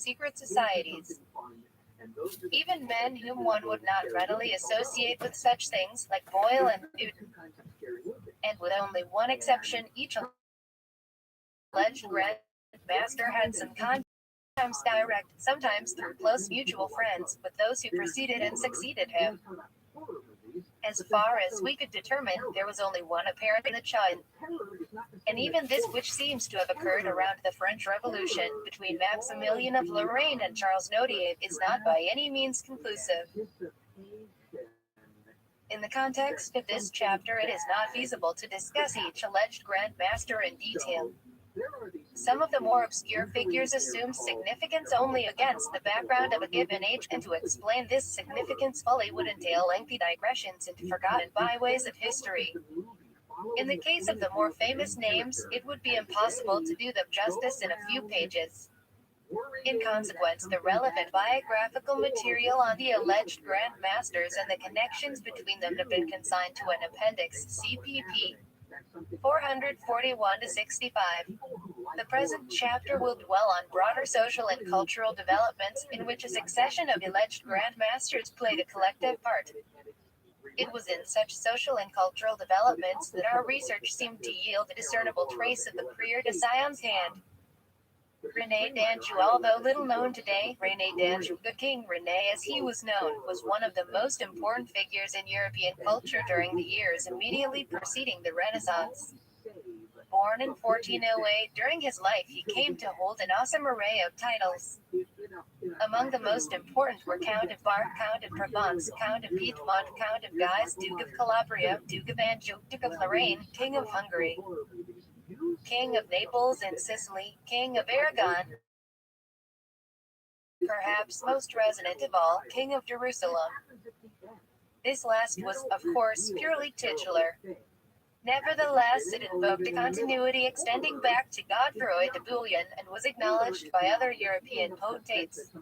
secret societies. Even men whom one would not readily associate with such things, like Boyle and Newton. And with only one exception, each alleged Grand Master had some contact, sometimes direct, sometimes through close mutual friends, with those who preceded and succeeded him. As far as we could determine, there was only one apparent in the chain. And even this, which seems to have occurred around the French Revolution, between Maximilian of Lorraine and Charles Nodier, is not by any means conclusive. In the context of this chapter, it is not feasible to discuss each alleged Grand Master in detail. Some of the more obscure figures assume significance only against the background of a given age, and to explain this significance fully would entail lengthy digressions into forgotten byways of history. In the case of the more famous names, it would be impossible to do them justice in a few pages. In consequence, the relevant biographical material on the alleged Grand Masters and the connections between them have been consigned to an appendix, CPP 441-65. The present chapter will dwell on broader social and cultural developments, in which a succession of alleged Grand Masters played a collective part. It was in such social and cultural developments that our research seemed to yield a discernible trace of the Prieur de Sion's hand. René d'Anjou. Although little known today, René d'Anjou, the King René as he was known, was one of the most important figures in European culture during the years immediately preceding the Renaissance. Born in 1408, during his life he came to hold an awesome array of titles. Among the most important were Count of Bar, Count of Provence, Count of Piedmont, Count of Guise, Duke of Calabria, Duke of Anjou, Duke of Lorraine, King of Hungary, King of Naples and Sicily, King of Aragon, perhaps most resonant of all, King of Jerusalem. This last was, of course, purely titular. Nevertheless, it invoked a continuity extending back to Godefroy de Bouillon and was acknowledged by other European potentates.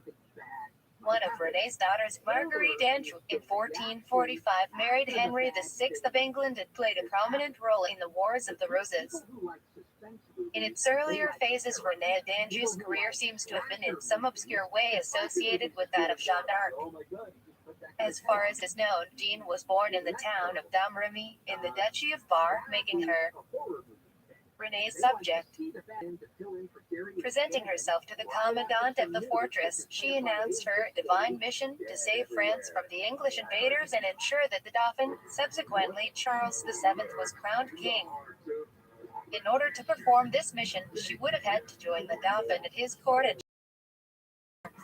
One of René's daughters, Marguerite d'Anjou, in 1445 married Henry VI of England and played a prominent role in the Wars of the Roses. In its earlier phases, René d'Anjou's career seems to have been in some obscure way associated with that of Jeanne d'Arc. As far as is known, Jeanne was born in the town of Domremy, in the Duchy of Bar, making her René's subject. Presenting herself to the commandant of the fortress, she announced her divine mission to save France from the English invaders and ensure that the Dauphin, subsequently Charles VII, was crowned king. In order to perform this mission, she would have had to join the Dauphin at his court at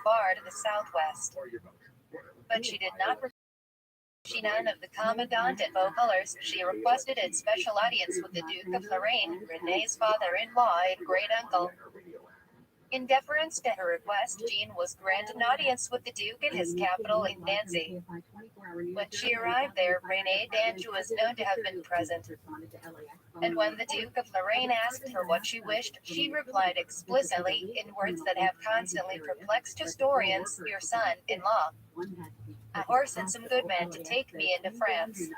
far to the southwest. But she did not request Chinon of the commandant at Vaucouleurs. She requested a special audience with the Duke of Lorraine, René's father-in-law and great-uncle. In deference to her request, Jeanne was granted an audience with the Duke at his capital in Nancy. When she arrived there, René d'Anjou is known to have been present. And when the Duke of Lorraine asked her what she wished, she replied explicitly, in words that have constantly perplexed historians, "Your son-in-law. A horse and some good men to take me into France."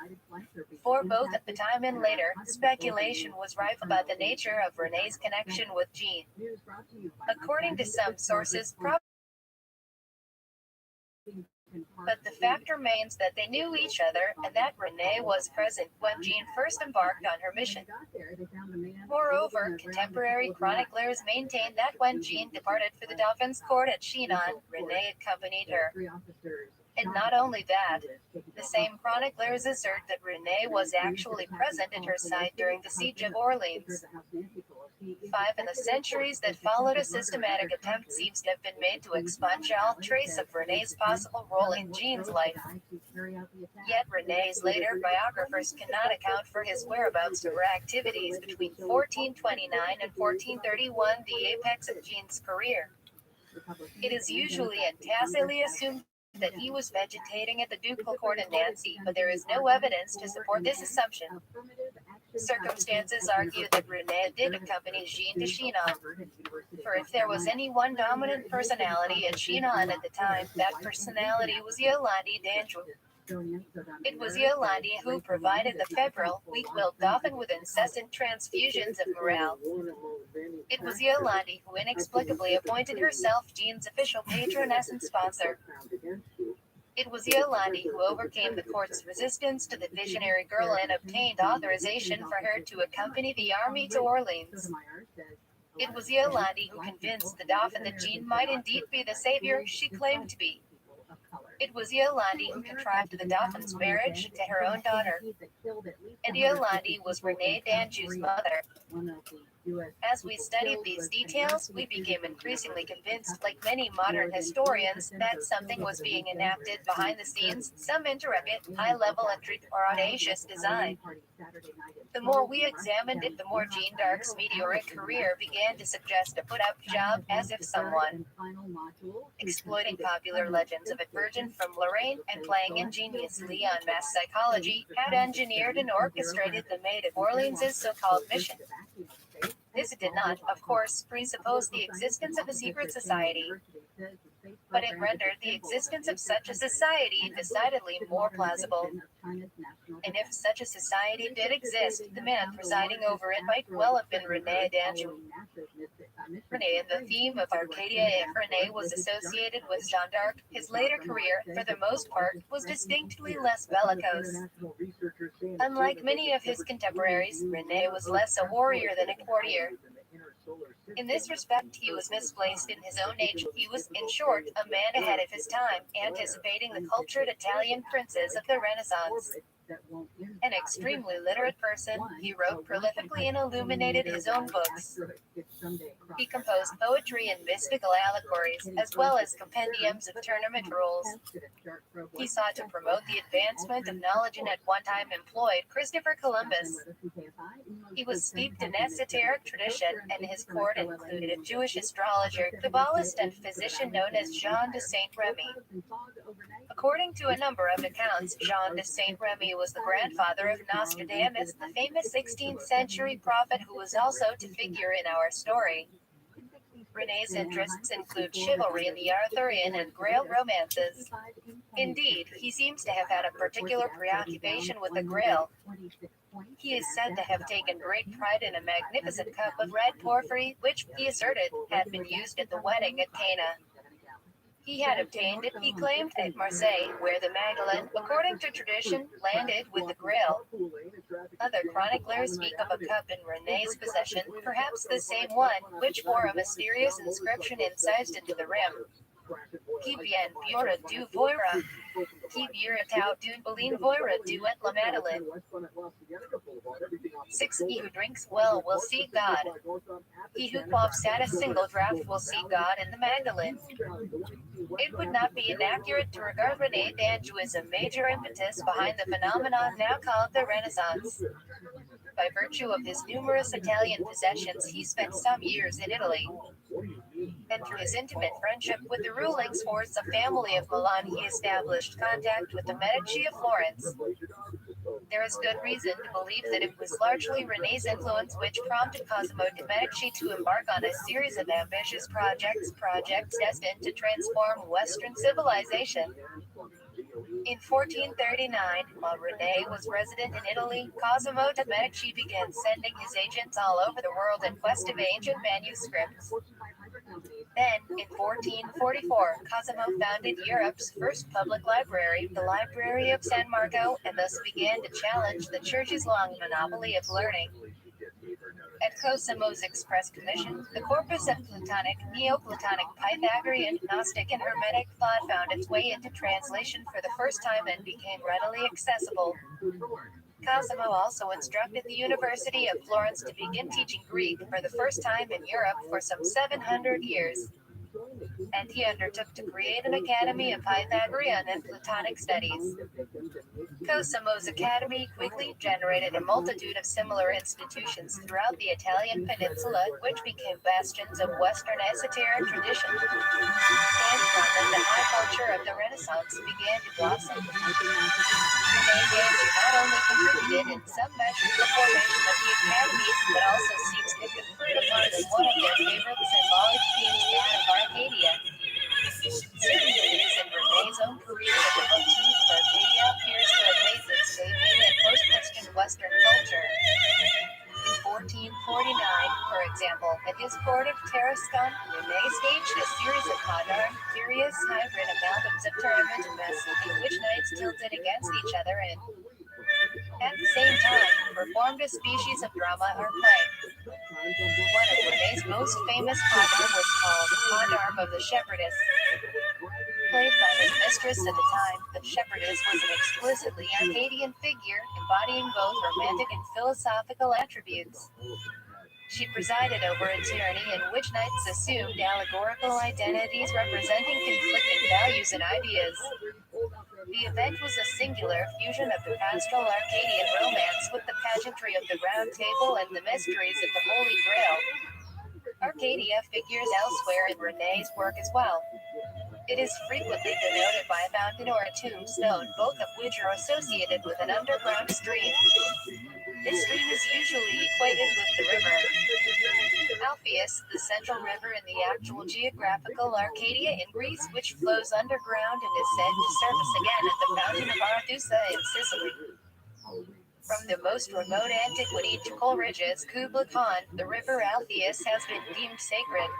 For both at the time and later, speculation was rife about the nature of René's connection with Jeanne. According to some sources, but the fact remains that they knew each other, and that René was present when Jeanne first embarked on her mission. Moreover, contemporary chroniclers maintain that when Jeanne departed for the Dauphin's court at Chinon, René accompanied her. And not only that, the same chroniclers assert that René was actually present at her side during the siege of Orleans. 5 in the centuries that followed, a systematic attempt seems to have been made to expunge all trace of René's possible role in Jeanne's life. Yet René's later biographers cannot account for his whereabouts or activities between 1429 and 1431, the apex of Jeanne's career. It is usually and tacitly assumed that he was vegetating at the ducal court in Nancy, but there is no evidence to support this assumption. Circumstances argue that René did accompany Jeanne to Chinon. For if there was any one dominant personality at Chinon at the time, that personality was Yolande d'Anjou. It was Yolande who provided the febrile, weak-willed Dauphin with incessant transfusions of morale. It was Yolandi who inexplicably appointed herself Jean's official patroness and sponsor. It was Yolandi who overcame the court's resistance to the visionary girl and obtained authorization for her to accompany the army to Orleans. It was Yolandi who convinced the Dauphin that Jean might indeed be the savior she claimed to be. It was Yolandi who contrived the Dauphin's marriage to her own daughter. And Yolandi was Renee d'Anjou's mother. As we studied these details, we became increasingly convinced, like many modern historians, that something was being enacted behind the scenes, some intricate, high-level intrigue or audacious design. The more we examined it, the more Jean d'Arc's meteoric career began to suggest a put-up job, as if someone, exploiting popular legends of a virgin from Lorraine and playing ingeniously on mass psychology, had engineered and orchestrated the Maid of Orleans' so-called mission. This did not, of course, presuppose the existence of a secret society, but it rendered the existence of such a society decidedly more plausible. And if such a society did exist, the man presiding over it might well have been Renee d'Anjou. Renee, in the theme of Arcadia, if Renee was associated with Jeanne d'Arc, his later career, for the most part, was distinctly less bellicose. Unlike many of his contemporaries, Renee was less a warrior than a courtier. In this respect, he was misplaced in his own age. He was, in short, a man ahead of his time, anticipating the cultured Italian princes of the Renaissance. An extremely literate person, he wrote prolifically and illuminated his own books. He composed poetry and mystical allegories, as well as compendiums of tournament rules. He sought to promote the advancement of knowledge and at one time employed Christopher Columbus. He was steeped in esoteric tradition, and his court included a Jewish astrologer, Kabbalist, and physician known as Jean de Saint-Remy. According to a number of accounts, Jean de Saint-Remy was the grandfather of Nostradamus, the famous 16th century prophet who was also to figure in our story. Renee's interests include chivalry in the Arthurian and Grail romances. Indeed, he seems to have had a particular preoccupation with the Grail. He is said to have taken great pride in a magnificent cup of red porphyry, which, he asserted, had been used at the wedding at Cana. He had obtained it, he claimed, at Marseille, where the Magdalene, according to tradition, landed with the Grail. Other chroniclers speak of a cup in Renee's possession, perhaps the same one, which bore a mysterious inscription incised into the rim. Qui bien boira du voira, qui buira du Belin voira du et la Madeleine. 6. He who drinks well will see God. He who quaffs at a single draught will see God in the Magdalene. It would not be inaccurate to regard Renee d'Anjou as a major impetus behind the phenomenon now called the Renaissance. By virtue of his numerous Italian possessions, he spent some years in Italy. And through his intimate friendship with the ruling Sforza family of Milan, he established contact with the Medici of Florence. There is good reason to believe that it was largely Renee's influence which prompted Cosimo de' Medici to embark on a series of ambitious projects destined to transform Western civilization. In 1439, while Renee was resident in Italy, Cosimo de' Medici began sending his agents all over the world in quest of ancient manuscripts. Then, in 1444, Cosimo founded Europe's first public library, the Library of San Marco, and thus began to challenge the Church's long monopoly of learning. At Cosimo's express commission, the corpus of Platonic, Neoplatonic, Pythagorean, Gnostic, and Hermetic thought found its way into translation for the first time and became readily accessible. Cosimo also instructed the University of Florence to begin teaching Greek for the first time in Europe for some 700 years. And he undertook to create an academy of Pythagorean and Platonic studies. Cosimo's academy quickly generated a multitude of similar institutions throughout the Italian peninsula, which became bastions of Western esoteric tradition. And from them the high culture of the Renaissance began to blossom. Renee d'Anjou not only contributed in some measure to the formation of the academies, but also seems to confer upon them one of their favorite symbolic themes, that of Arcadia. Certainly it is in Renee's own career that the motif of Arcadia appears to have made its debut in post-Christian Western culture. In 1449, for example, at his series of modern, curious hybrid amalgams of tournament and mess, in which knights tilted against each other and, at the same time, performed a species of drama or play. One of Renee's most famous padarm was called Padarm of the Shepherdess. Played by his mistress at the time, the shepherdess was an explicitly Arcadian figure, embodying both romantic and philosophical attributes. She presided over a tyranny in which knights assumed allegorical identities representing conflicting values and ideas. The event was a singular fusion of the pastoral Arcadian romance with the pageantry of the Round Table and the mysteries of the Holy Grail. Arcadia figures elsewhere in Renee's work as well. It is frequently denoted by a fountain or a tombstone, both of which are associated with an underground stream. This stream is usually equated with the river Alpheus, the central river in the actual geographical Arcadia in Greece, which flows underground and is said to surface again at the fountain of Arethusa in Sicily. From the most remote antiquity to Coleridge's Kubla Khan, the river Alpheus has been deemed sacred.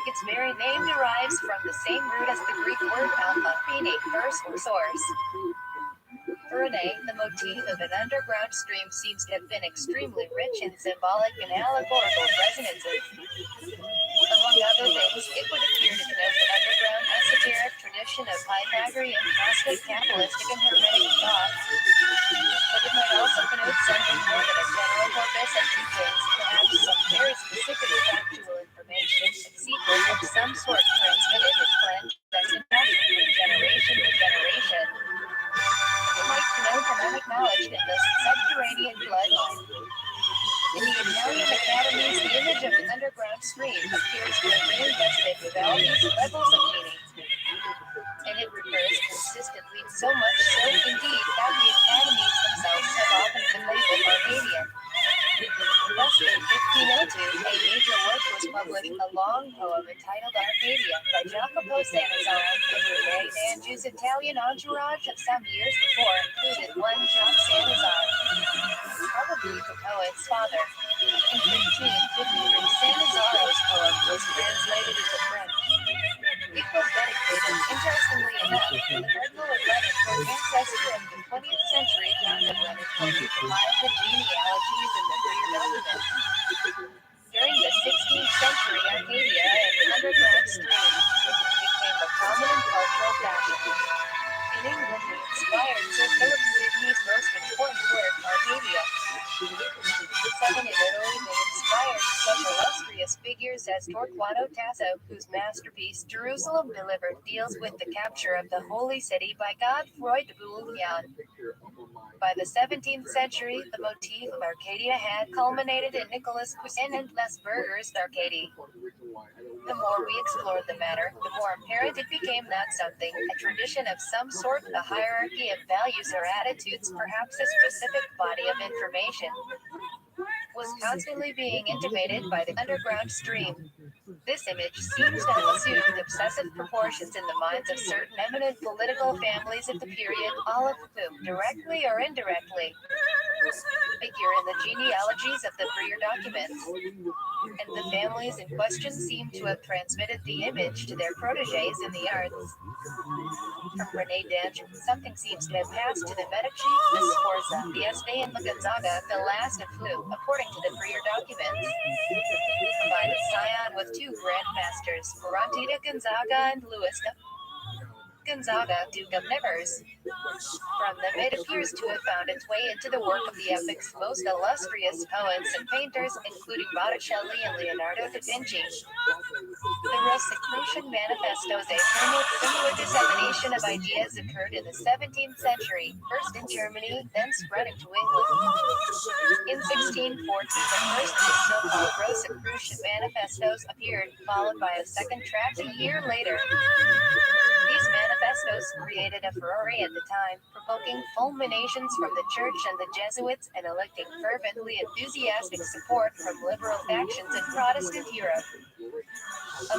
Its very name derives from the same root as the Greek word alpha, meaning first or source. For Renee, the motif of an underground stream seems to have been extremely rich in symbolic and allegorical resonances. Among other things, it would appear to denote an underground esoteric tradition of Pythagorean, Gnostic, Kabbalistic, and Hermetic thought. But it might also connote something more than a general corpus of teachings, perhaps some very specific factual information, a secret of some sort transmitted in clandestine fashion from generation to generation. It might connote an unacknowledged and thus subterranean bloodline. In the Italian academies, the image of an underground stream appears to have been invested with all these levels of meaning. And it recurs consistently, so much so, indeed, that the academies themselves have often been labeled Arcadian. Thus, in 1502, a major work was published, a long poem entitled Arcadia, by Jacopo Sannazaro, and Renee d'Anjou's Italian entourage of some years before included one Jacques Sannazaro, probably the poet's father. In 1553, Sannazaro's poem was translated into French. It was dedicated, interestingly enough, to the Cardinal of Lenin's ancestor of the 20th century, Count of Lenin, who compiled the genealogies in the Greer documents. During the 16th century, Arcadia and the underground stream became a prominent cultural fashion. In England, it inspired Sir Philip Sidney's most important work, Arcadia. Seven in Italy, they inspired such illustrious figures as Torquato Tasso, whose masterpiece Jerusalem Delivered deals with the capture of the Holy City by Godefroy de Bouillon. By the 17th century, the motif of Arcadia had culminated in Nicholas Poussin and Les Berger's Arcady. The more we explored the matter, the more apparent it became that something, a tradition of some sort, a hierarchy of values or attitudes, perhaps a specific body of information, was constantly being intimated by the underground stream. This image seems to have assumed obsessive proportions in the minds of certain eminent political families of the period, all of whom, directly or indirectly, figure in the genealogies of the Greer documents. And the families in question seem to have transmitted the image to their protégés in the arts. From Renee d'Anjou, something seems to have passed to the Medici, the Sforza, the Este and the Gonzaga, the last of whom, according to the Greer documents, provided scion with two grandmasters, Ferrante de Gonzaga and Louis de Gonzaga, Duke of Nevers. From them it appears to have found its way into the work of the epoc's most illustrious poets and painters, including Botticelli and Leonardo da Vinci. The Rosicrucian manifestos, a similar dissemination of ideas occurred in the 17th century, first in Germany, then spreading to England. In 1640, the first of the so-called Rosicrucian manifestos appeared, followed by a second tract a year later. These manifestos created a furore at the time, provoking fulminations from the Church and the Jesuits and electing fervently enthusiastic support from liberal factions in Protestant Europe.